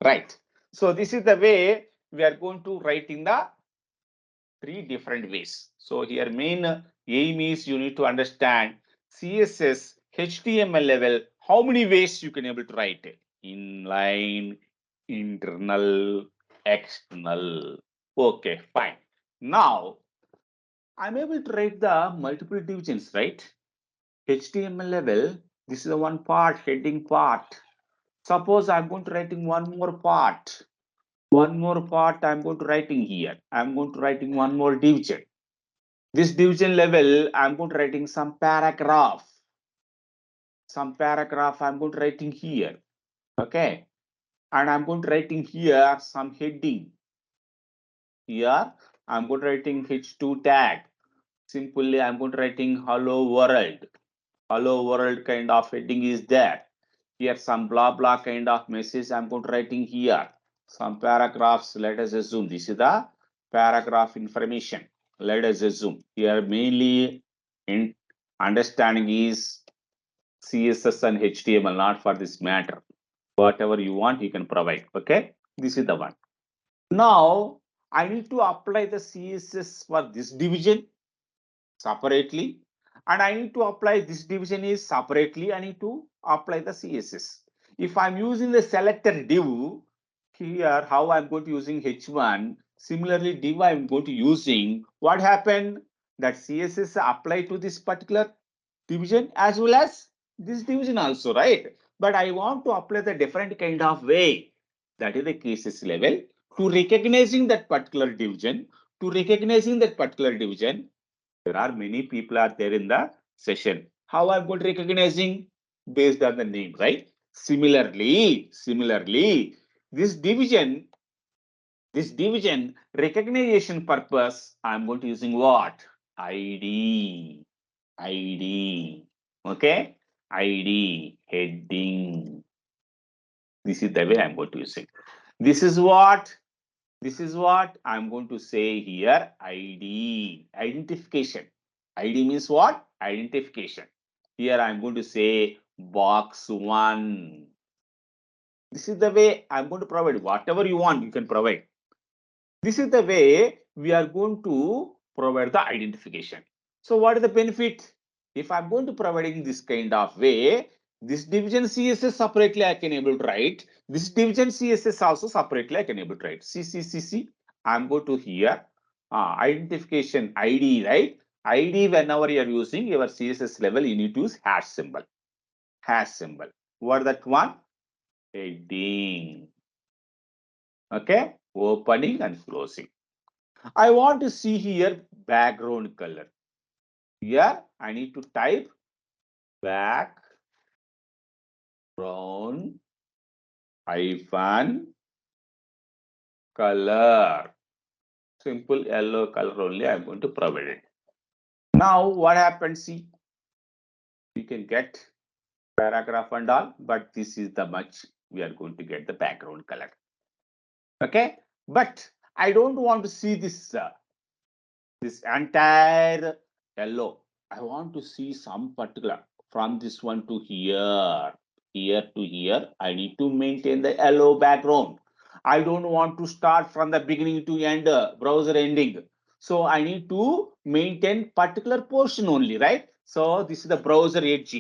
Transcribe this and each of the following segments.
Right. So this is the way we are going to write in the three different ways. So here main aim is you need to understand CSS HTML level, how many ways you can able to write it. Inline, internal, external. Okay, fine. Now I'm able to write the multiple divisions, right? HTML level, this is the one part, heading part. Suppose I'm going to writing one more part. One more part I'm going to writing here. I'm going to writing one more division. This division level, I'm going to writing some paragraph. Some paragraph I'm going to writing here. Okay. And I'm going to writing here some heading. Here, I'm going to writing H2 tag. Simply, I'm going to writing hello world. Hello world kind of heading is there. Here, some blah blah kind of message I'm going to writing here. Some paragraphs, let us assume this is the paragraph information. Let us assume here mainly in understanding is CSS and HTML, not for this matter. Whatever you want, you can provide. Okay, this is the one. Now I need to apply the CSS for this division separately, and I need to apply this division is separately. I need to apply the CSS. If I'm using the selector div here, how I'm going to using H1, similarly div I'm going to using, what happened that CSS apply to this particular division as well as this division also, right? But I want to apply the different kind of way, that is the cases level, to recognizing that particular division, to recognizing that particular division. There are many people are there in the session. How I'm going to recognizing based on the name, right? Similarly, this division recognition purpose, I'm going to using what? ID, ID, okay? ID, heading. This is the way I'm going to use it. This is what? This is what I'm going to say here. ID, identification. ID means what? Identification. Here I'm going to say box 1. This is the way I'm going to provide. Whatever you want, you can provide. This is the way we are going to provide the identification. So what is the benefit? If I'm going to providing this kind of way, this division CSS separately I can able to write. This division CSS also separately I can able to write. See. I'm going to here identification ID, right? ID whenever you are using your CSS level, you need to use hash symbol. Hash symbol. What that one? Heading. Okay. Opening and closing. I want to see here background color. Here I need to type background hyphen color. Simple yellow color only I'm going to provide it. Now what happens? See, you can get paragraph and all, but this is the much we are going to get the background color. Okay, but I don't want to see this entire yellow. I want to see some particular from this one to here, here to here. I need to maintain the yellow background. I don't want to start from the beginning to end, browser ending. So I need to maintain particular portion only, right? So this is the browser edge,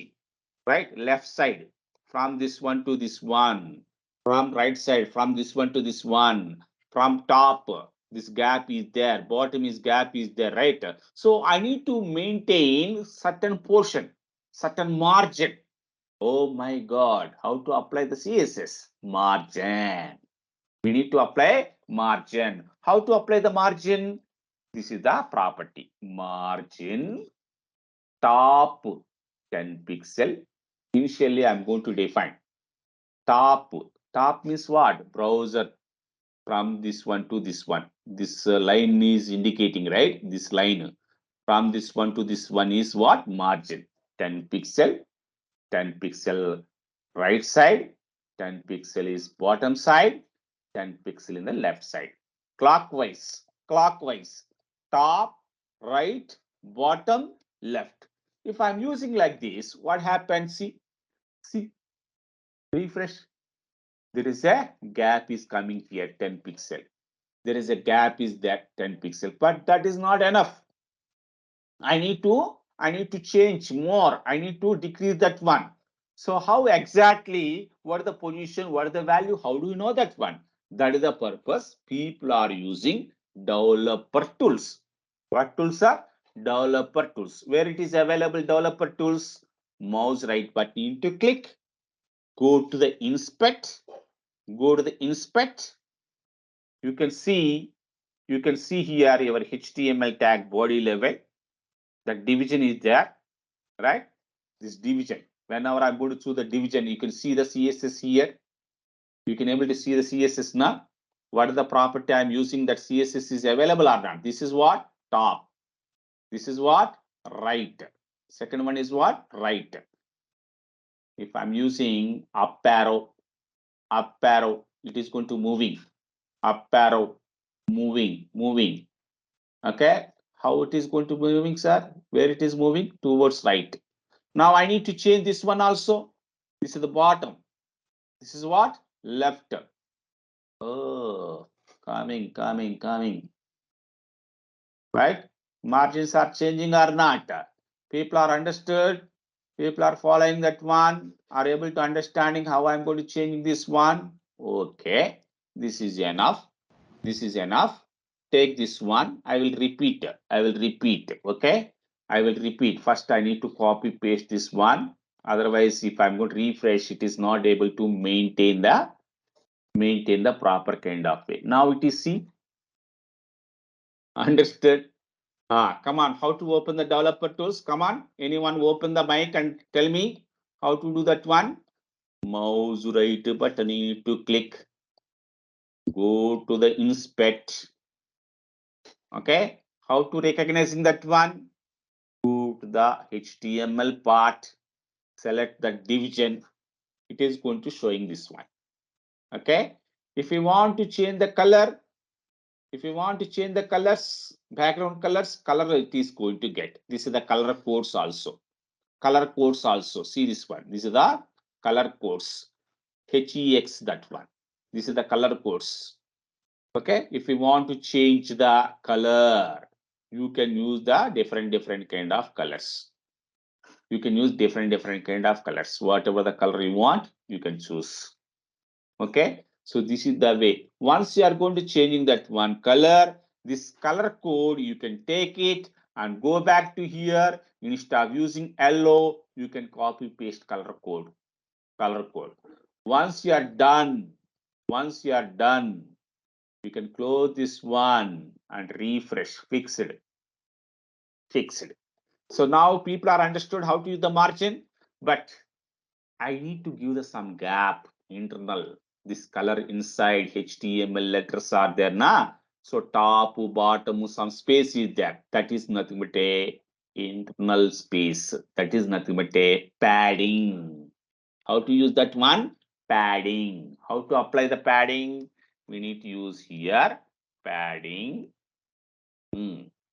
right? Left side from this one to this one, from right side from this one to this one, from top this gap is there, bottom is gap is there, right? So I need to maintain certain portion, certain margin. Oh my God, how to apply the CSS? Margin. We need to apply margin. How to apply the margin? This is the property. Margin top 10 pixel. Initially, I'm going to define top. Top means what? Browser from this one to this one. This line is indicating, right? This line from this one to this one is what? Margin. 10 pixel, 10 pixel right side, 10 pixel is bottom side, 10 pixel in the left side. Clockwise, clockwise, top, right, bottom, left. If I'm using like this, what happens? See, refresh. There is a gap is coming here, 10 pixel. There is a gap is that 10 pixel, but that is not enough. I need to change more. I need to decrease that one. So how exactly, what is the position, what is the value? How do you know that one? That is the purpose. People are using developer tools. What tools are? Developer tools. Where it is available, developer tools, mouse right button need to click, go to the inspect, go to the inspect. You can see here your HTML tag body level. The division is there, right? This division. Whenever I'm going to choose the division, you can see the CSS here. You can able to see the CSS now. What is the property I'm using that CSS is available or not? This is what? Top. This is what? Right. Second one is what? Right. If I'm using up arrow, it is going to moving. Up arrow, moving. Okay. How it is going to be moving, sir? Where it is moving? Towards right. Now I need to change this one also. This is the bottom. This is what? Left. Oh, coming. Right? Margins are changing or not? People are understood. People are following that one. Are able to understanding how I'm going to change this one. Okay. This is enough. This is enough. Take this one. I will repeat. Okay. I will repeat. First, I need to copy paste this one. Otherwise, if I'm going to refresh, it is not able to maintain the proper kind of way. Now it is see. Understood? Come on. How to open the developer tools? Come on. Anyone open the mic and tell me how to do that one? Mouse right button need to click. Go to the inspect. Okay. How to recognizing that one? Go to the HTML part. Select the division. It is going to showing this one. Okay. If you want to change the color, background colors, color it is going to get. This is the color codes also. See this one. This is the color codes. HEX that one. This is the color codes. Okay. If you want to change the color, you can use the different kind of colors. You can use different kind of colors. Whatever the color you want, you can choose. Okay. So this is the way. Once you are going to changing that one color, this color code, you can take it and go back to here. Instead of using yellow, you can copy paste color code. Once you are done, you can close this one and refresh. Fixed. So now people are understood how to use the margin, but I need to give the some gap internal. This color inside HTML letters are there na. So top, bottom, some space is there. That is nothing but a internal space. That is nothing but a padding. How to use that one? Padding. How to apply the padding? We need to use here padding.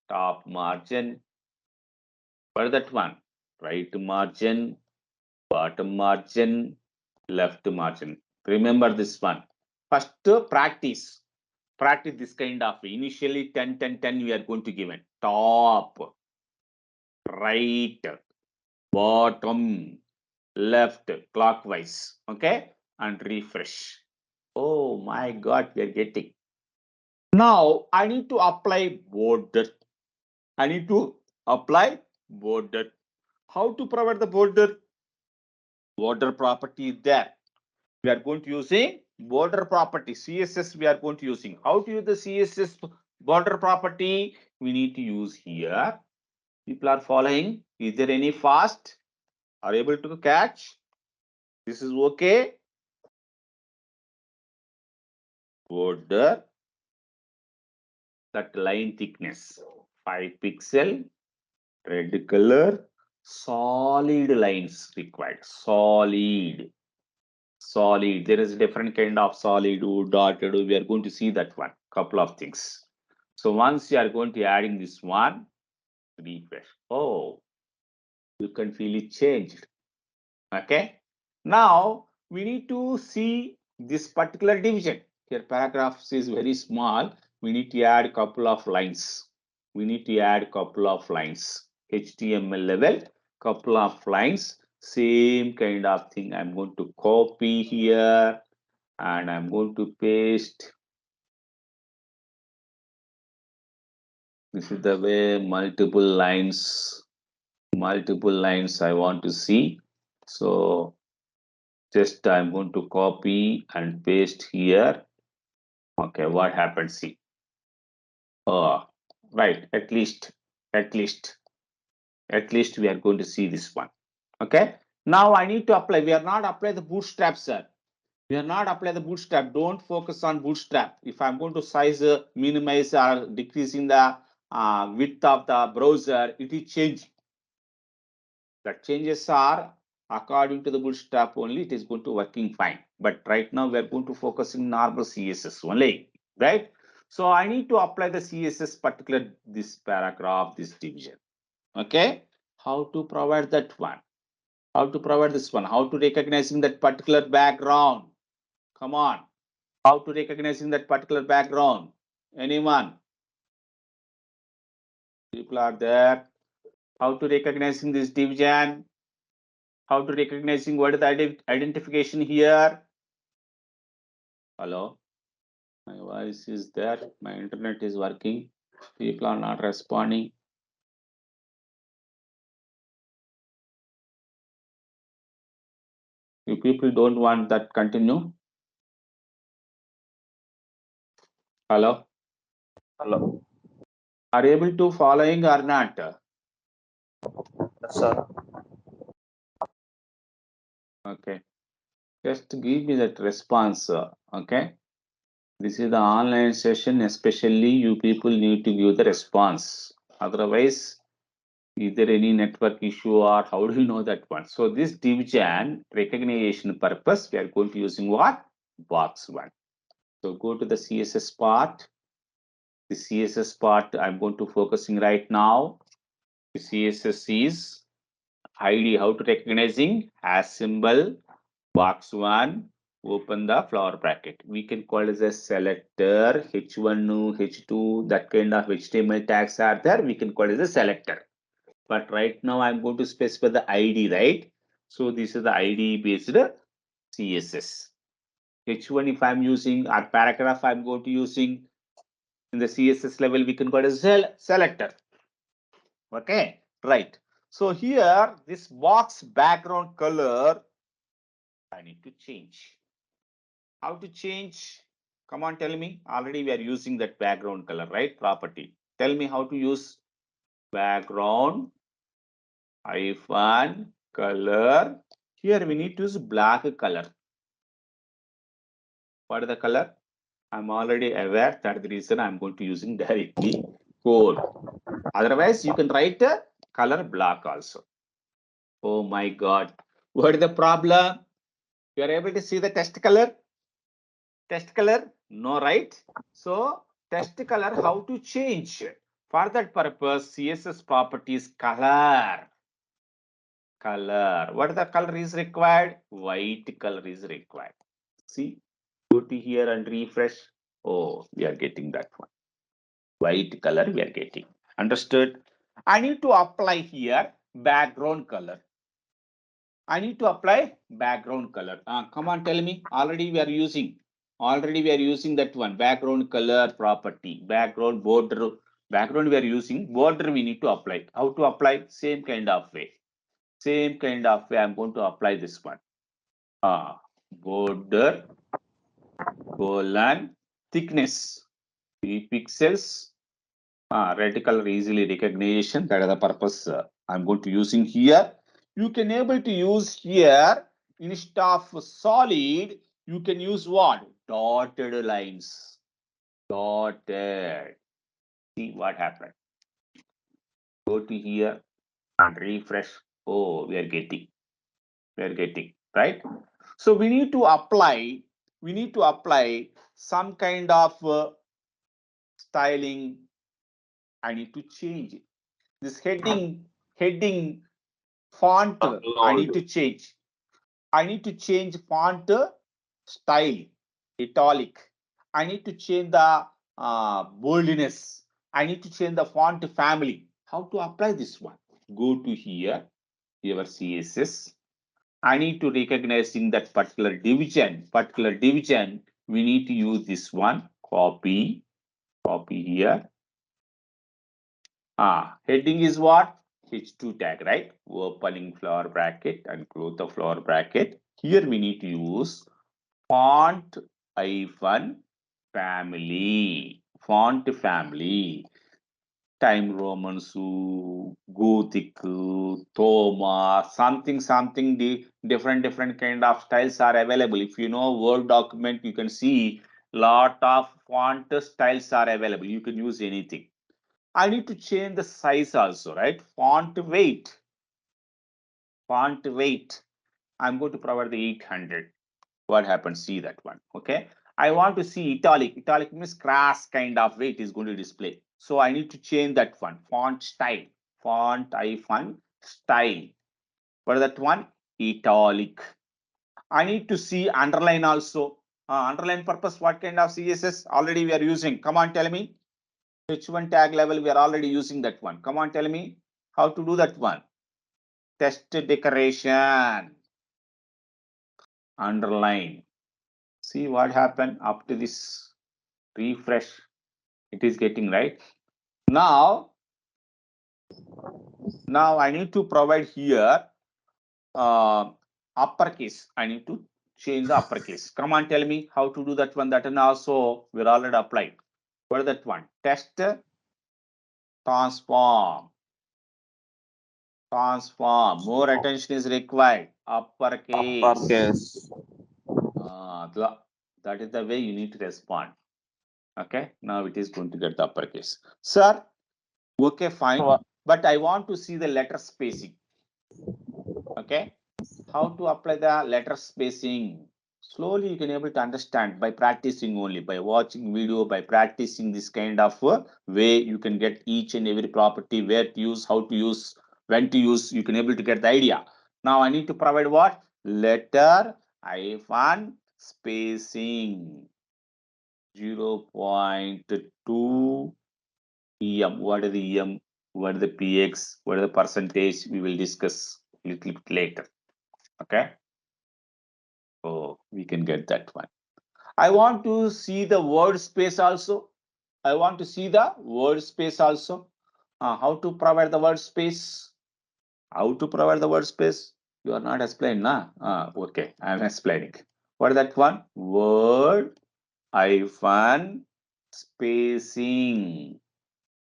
Top margin. What is that one? Right margin, bottom margin, left margin. Remember this one. First practice this kind of initially 10 10 10 we are going to give it. Top, right, bottom, left, clockwise. Okay, and refresh. Oh my god, we are getting. Now I need to apply border. How to provide the border property is there. We are going to using border property CSS. We are going to using. How to use the CSS border property? We need to use here. People are following. Is there any fast? Are able to catch? This is okay. Border, that line thickness 5 pixel, red color, solid lines required. Solid. There is a different kind of solid, dotted. We are going to see that one. Couple of things. So once you are going to adding this one, refresh. Oh, you can feel it changed. Okay. Now we need to see this particular division. Here paragraph is very small. We need to add couple of lines. We need to add couple of lines. HTML level, couple of lines. Same kind of thing. I'm going to copy here and I'm going to paste. This is the way multiple lines I want to see. So just I'm going to copy and paste here. Okay, what happened? See. Oh, right. At least we are going to see this one. Okay. Now I need to apply. We are not apply the bootstrap, sir. We are not apply the bootstrap. Don't focus on bootstrap. If I'm going to size, minimize or decreasing the width of the browser, it is changing. The changes are according to the bootstrap only. It is going to working fine. But right now we are going to focus in normal CSS only, right? So I need to apply the CSS particular this paragraph, this division. Okay, how to provide that one? How to provide this one? How to recognizing that particular background? Come on, how to recognizing that particular background? Anyone? People are there. How to recognizing this division? How to recognizing what is the identification here? Hello, my voice is there. My internet is working. People are not responding. You people don't want that continue. Hello. Hello. Are you able to following or not? Yes, sir. Okay. Just give me that response. Okay. This is the online session. Especially you people need to give the response. Otherwise, is there any network issue or how do you know that one? So this division recognition purpose, we are going to using what? Box one. So go to the CSS part. The CSS part I'm going to focusing right now. The CSS is ID, how to recognizing as symbol, box one, open the flower bracket. We can call it as a selector, H1, H2, that kind of HTML tags are there. We can call it as a selector. But right now I'm going to specify the ID, right? So this is the ID based CSS. H1 if I'm using or paragraph I'm going to using in the CSS level, we can call it as selector. Okay, right. So here this box background color I need to change. How to change? Come on, tell me. Already we are using that background color, right? Property. Tell me how to use background hyphen color. Here we need to use black color. What is the color? I'm already aware. That's the reason I'm going to using directly gold. Otherwise, you can write a color black also. Oh my God. What is the problem? You are able to see the test color? Test color? No, right? So test color, how to change? For that purpose, CSS properties color. Color. What the color is required? White color is required. See, go to here and refresh. Oh, we are getting that one. White color we are getting. Understood? I need to apply here background color. I need to apply background color. Come on, tell me. Already we are using that one background color property. Background border. Background we are using. Border we need to apply. How to apply? Same kind of way. Same kind of way. I'm going to apply this one. Border colon thickness 3 pixels. Red color easily recognition. That is the purpose I'm going to using here. You can able to use here instead of solid. You can use what? Dotted lines. Dotted. See what happened. Go to here and refresh. Oh, we are getting. Right. So we need to apply. Some kind of styling. I need to change it. This heading font I need to change. I need to change font style, italic. I need to change the boldness. I need to change the font family. How to apply this one? Go to here, your CSS. I need to recognize in that particular division, we need to use this one. Copy here. Heading is what? H2 tag, right? Opening flower bracket and close the flower bracket. Here we need to use font hyphen family. Font family. Time Roman, Gothic, Thoma, something, different kind of styles are available. If you know Word document, you can see lot of font styles are available. You can use anything. I need to change the size also, right? Font weight. I'm going to provide the 800. What happens? See that one. Okay. I want to see italic. Italic means crass kind of way it is going to display. So I need to change that one. Font style. Font hyphen style. What is that one? Italic. I need to see underline also. Underline purpose. What kind of CSS already we are using? Come on, tell me. H1 tag level we are already using that one. Come on, tell me how to do that one. Text decoration. Underline. See what happened after this refresh. It is getting right. Now I need to provide here uppercase. I need to change the uppercase. Come on, tell me how to do that one. That and also we're already applied. What is that one? Text transform. More attention is required. Uppercase. That is the way you need to respond. Okay. Now it is going to get the uppercase. Sir, okay, fine. But I want to see the letter spacing. Okay. How to apply the letter spacing? Slowly you can able to understand by practicing only, by watching video, by practicing this kind of way. You can get each and every property, where to use, how to use, when to use. You can able to get the idea. Now I need to provide what? Letter hyphen spacing 0.2 em. What is the em? What is the px? What is the percentage? We will discuss a little bit later. Okay. Oh, we can get that one. I want to see the word space also. How to provide the word space? You are not explaining, na? Okay, I am explaining. What is that one? Word hyphen spacing.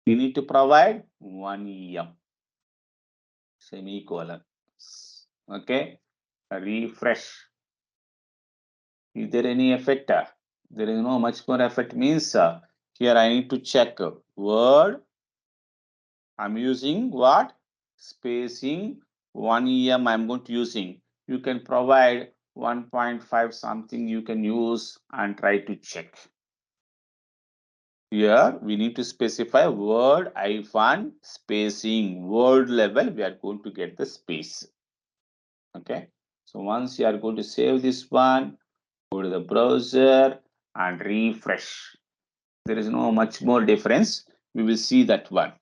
You need to provide 1 em. Semicolon. Okay. Refresh. Is there any effect? There is no much more effect. Means here I need to check word. I'm using what? Spacing 1 em I'm going to using. You can provide 1.5 something you can use and try to check. Here we need to specify word hyphen spacing. Word level we are going to get the space. Okay. So once you are going to save this one, go to the browser and refresh. There is no much more difference. We will see that one.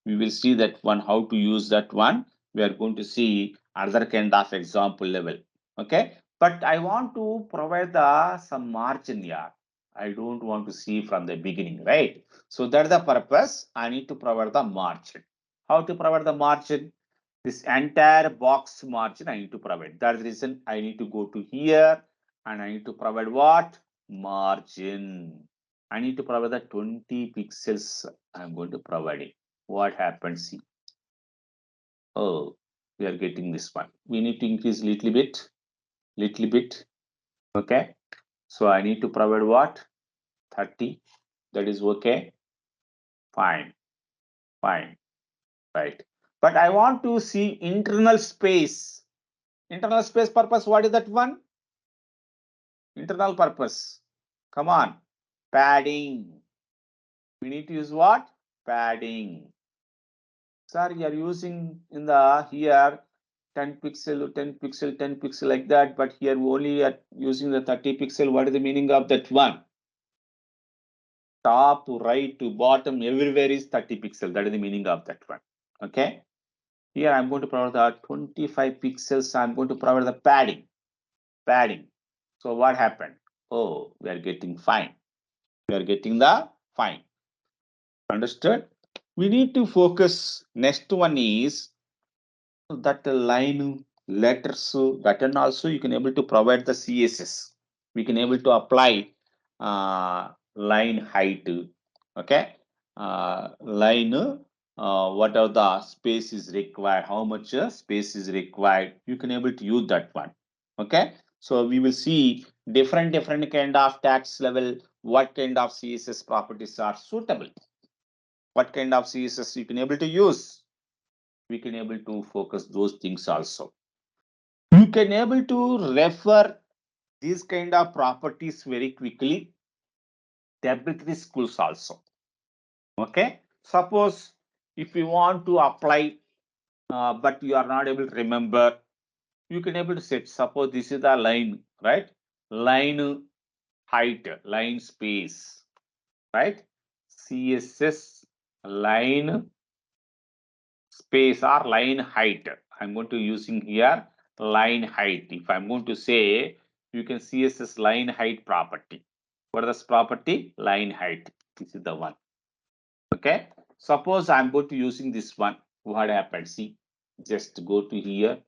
How to use that one. We are going to see other kind of example level. Okay. But I want to provide the some margin here. I don't want to see from the beginning, right? So that's the purpose. I need to provide the margin. How to provide the margin? This entire box margin I need to provide. That's the reason I need to go to here and I need to provide what? Margin. I need to provide the 20 pixels. I'm going to provide it. What happens? See. Oh, we are getting this one. We need to increase little bit. Okay. So I need to provide what? 30. That is okay. Fine. Right. But I want to see internal space. Internal space purpose. What is that one? Internal purpose. Come on. Padding. We need to use what? Padding. Sir, you are using in the here 10 pixel, 10 pixel, 10 pixel like that, but here only at using the 30 pixel. What is the meaning of that one? Top, right to bottom, everywhere is 30 pixel. That is the meaning of that one. Okay. Here I'm going to provide the 25 pixels. I'm going to provide the padding. So what happened? Oh, we are getting fine. We are getting the fine. Understood? We need to focus. Next one is that line letters. That and also you can able to provide the CSS. We can able to apply line height. Okay, line. What are the space is required? How much space is required? You can able to use that one. Okay, so we will see different kind of tax level. What kind of CSS properties are suitable? What kind of CSS you can able to use? We can able to focus those things also. You can able to refer these kind of properties very quickly. W3 schools also. Okay. Suppose if you want to apply, but you are not able to remember, you can able to set. Suppose this is the line, right? Line height, line space, right? CSS line space or line height. I'm going to using here line height. If I'm going to say, you can see CSS line height property. What is this property? Line height. This is the one. Okay. Suppose I'm going to using this one. What happens? See, just go to here.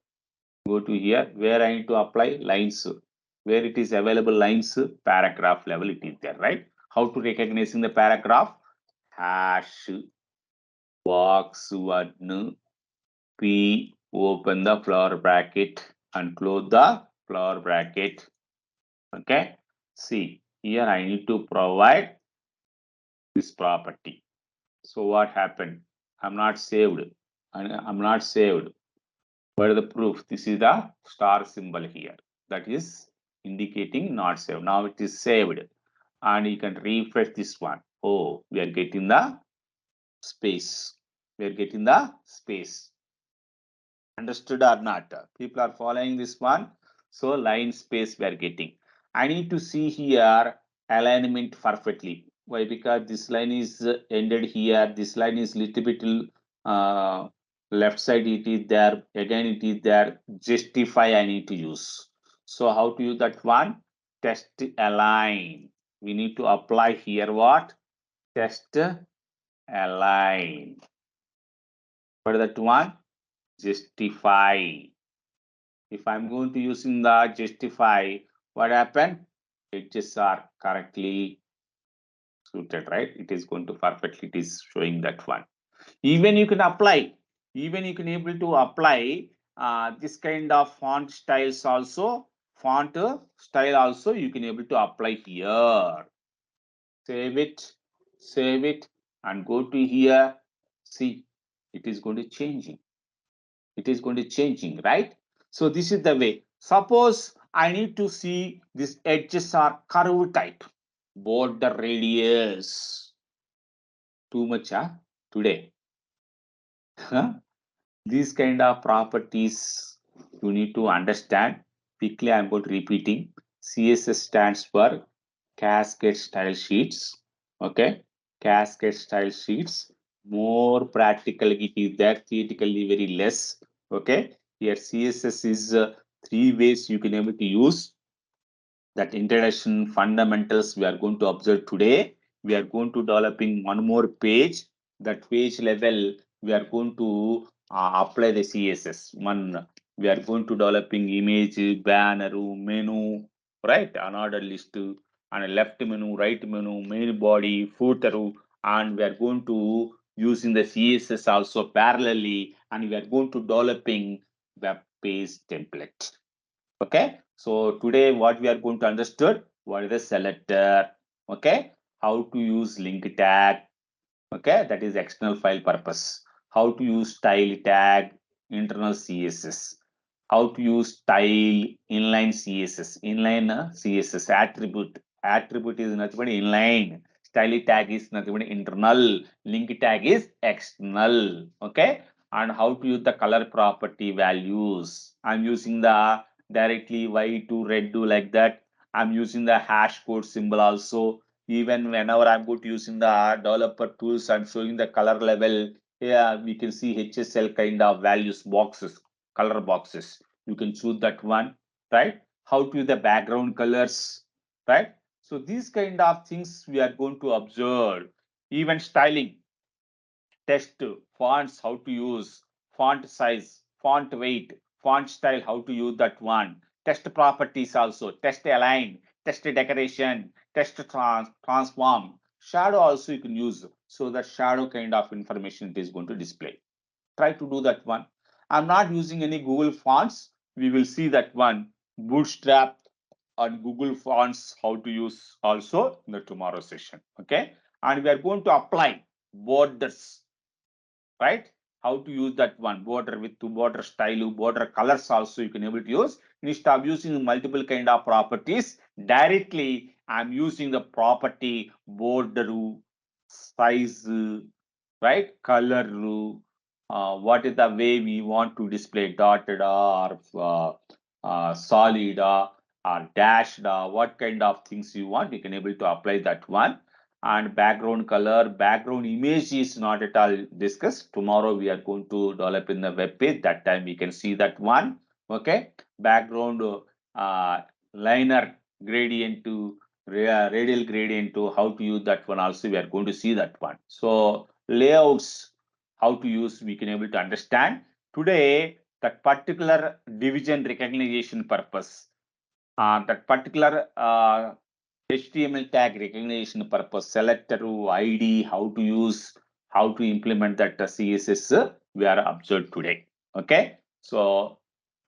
Go to here where I need to apply lines. Where it is available lines, paragraph level it is there, right? How to recognizing the paragraph? Hash box one P, open the flower bracket and close the flower bracket. Okay. See, here I need to provide this property. So what happened? I'm not saved. I'm not saved. What is the proof? This is the star symbol here. That is indicating not saved. Now it is saved. And you can refresh this one. Oh, we are getting the space. We are getting the space. Understood or not? People are following this one. So line space we are getting. I need to see here alignment perfectly. Why? Because this line is ended here. This line is little bit left side. It is there. Again it is there. Justify I need to use. So how to use that one? Test align. We need to apply here what? Test align. What is that one? Justify. If I'm going to using the justify, what happened? Edges are correctly suited, right? It is going to perfectly, it is showing that one. Even you can apply, even you can able to apply this kind of font styles also, font style also you can able to apply here. Save it and go to here. See, it is going to changing. It is going to changing, right? So this is the way. Suppose I need to see these edges are curve type, border radius. Too much, today. Huh? These kind of properties you need to understand. Quickly, I'm going to repeating. CSS stands for cascade style sheets. Okay, cascade style sheets. More practical it is there, theoretically very less. Okay, here CSS is 3 ways you can able to use. That introduction fundamentals we are going to observe today. We are going to developing one more page. That page level we are going to apply the CSS. One, we are going to developing image, banner, menu, right? Another list, and a left menu, right menu, main body, footer, and we are going to using the CSS also parallelly, and we are going to developing web page template. Okay, so today what we are going to understood, what is the selector, okay, how to use link tag, okay, that is external file purpose, how to use style tag, internal CSS, how to use style inline CSS, inline CSS attribute is nothing but inline, style tag is nothing but internal, link tag is external. Okay, and how to use the color property values. I'm using the directly white to red to like that. I'm using the hash code symbol also. Even whenever I'm going to using the developer tools, I'm showing the color level. Here we can see HSL kind of values boxes, color boxes. You can choose that one, right? How to use the background colors, right? So these kind of things we are going to observe. Even styling, test fonts, how to use font size, font weight, font style, how to use that one. Test properties also, test align, test decoration, test transform. Shadow also you can use. So that shadow kind of information it is going to display. Try to do that one. I'm not using any Google fonts. We will see that one. Bootstrap and Google fonts, how to use also in the tomorrow session. Okay. And we are going to apply borders, right? How to use that one border with two border style, border colors also you can able to use. Instead of using multiple kind of properties, directly I'm using the property border, size, right? Color, what is the way we want to display dotted or solid or dashed, what kind of things you want, you can able to apply that one. And background color, background image is not at all discussed. Tomorrow we are going to develop in the web page. That time we can see that one. Okay, background liner gradient to radial gradient to how to use that one also we are going to see that one. So layouts, how to use, we can able to understand today that particular division recognition purpose, that particular HTML tag recognition purpose, selector ID, how to use, how to implement that CSS, we are observed today. Okay, so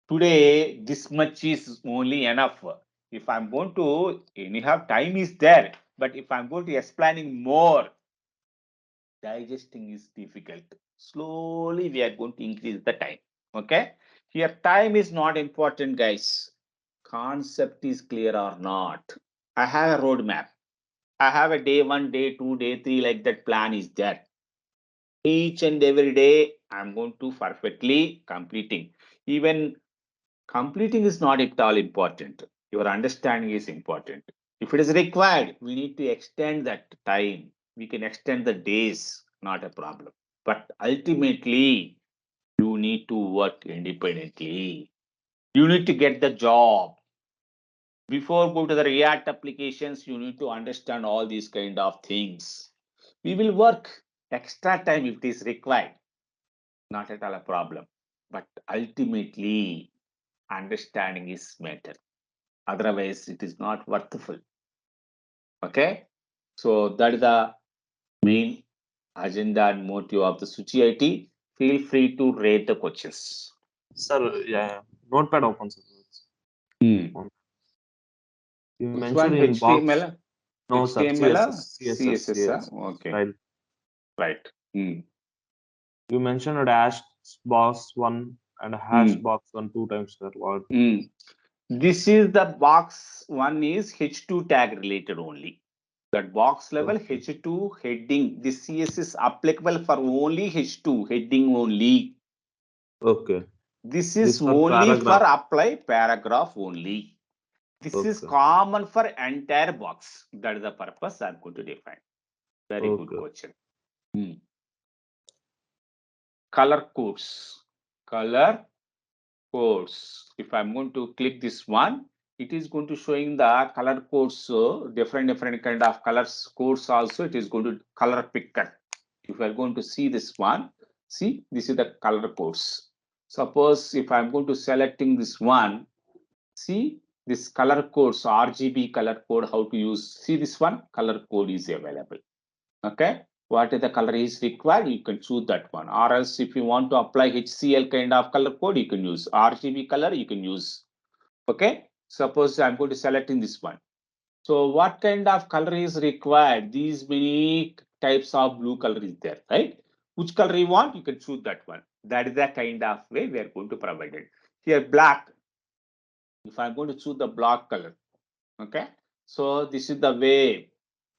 today this much is only enough. If I'm going to, anyhow time is there, but if I'm going to explaining more, digesting is difficult. Slowly we are going to increase the time. Okay, here time is not important, guys. Concept is clear or not. I have a roadmap. I have a day one, day two, day three, like that plan is there. Each and every day, I'm going to perfectly completing. Even completing is not at all important. Your understanding is important. If it is required, we need to extend that time. We can extend the days, not a problem. But ultimately, you need to work independently. You need to get the job. Before go to the React applications, you need to understand all these kind of things. We will work extra time if it is required, not at all a problem. But ultimately, understanding is matter. Otherwise, it is not worthful. Okay, so that is the main agenda and motive of the Suchi IT. Feel free to rate the questions. Sir, yeah, notepad open, sir. Hmm. You Which mentioned one? in box. HTML? No, sir. HTML? CSS, CSS, CSS? CSS. Okay, Right. right. Hmm. You mentioned a dash box one and a hash Hmm. box one two times, sir. What? Hmm. This is the box one is H2 tag related only. That box level Okay. H2 heading. This CS is applicable for only H2 heading only. Okay. This This is for only for paragraph. apply paragraph only. This is Okay. common for entire box. That is the purpose I'm going to define. Very good Okay. question. Hmm. Color codes. Color codes. If I'm going to click this one, it is going to showing the color codes, different kind of colors codes also. It is going to color picker. If you are going to see this one, see this is the color codes. Suppose if I'm going to selecting this one, see this color codes, RGB color code, how to use. See this one, color code is available. Okay, what is the color is required, you can choose that one. Or else if you want to apply HCL kind of color code, you can use RGB color, you can use. Okay, suppose I'm going to select in this one. So what kind of color is required? These many types of blue color is there, right? Which color you want, you can choose that one. That is the kind of way we are going to provide it. Here black, if I'm going to choose the black color, okay, so this is the way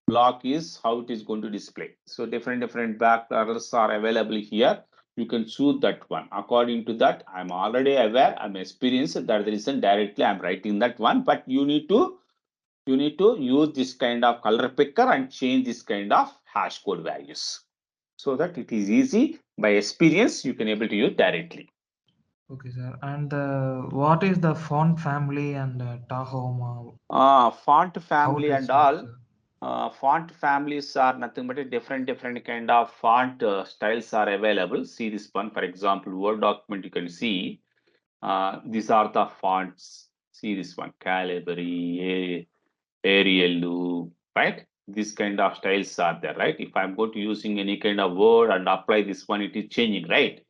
block is how it is going to display. So different black colors are available here. you can choose that one. According to that, I'm already aware, I'm experienced. That the reason directly I'm writing that one. But you need to use this kind of color picker and change this kind of hash code values, so that it is easy. By experience, you can able to use directly. Okay, sir. And what is the font family and Tahoma? Font How family it and is work, all. sir? Font families are nothing but a different kind of font styles are available. See this one, for example, Word document. You can see these are the fonts. See this one, Calibri, Arial, right? This kind of styles are there, right? If I'm going to using any kind of word and apply this one, it is changing, right?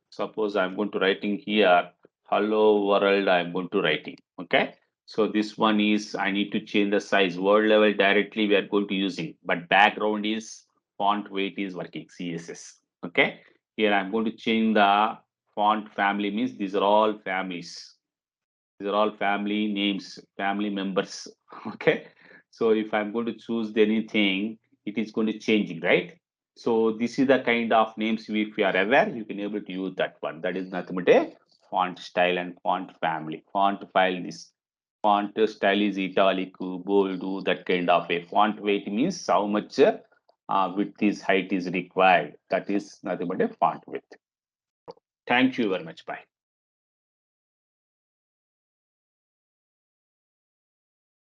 Suppose I'm going to writing here, hello world, I'm going to writing, okay? So this one is, I need to change the size, word level directly we are going to using, but background is, font weight is working, CSS, okay? Here I'm going to change the font family, means these are all families. These are all family names, family members. Okay. So if I'm going to choose anything, it is going to change, right? So this is the kind of names, if you are aware, you can able to use that one. That is nothing but a font style and font family. Font file, this font style is italic, bold, that kind of a font weight means how much width is, height is required. That is nothing but a font width. Thank you very much. Bye.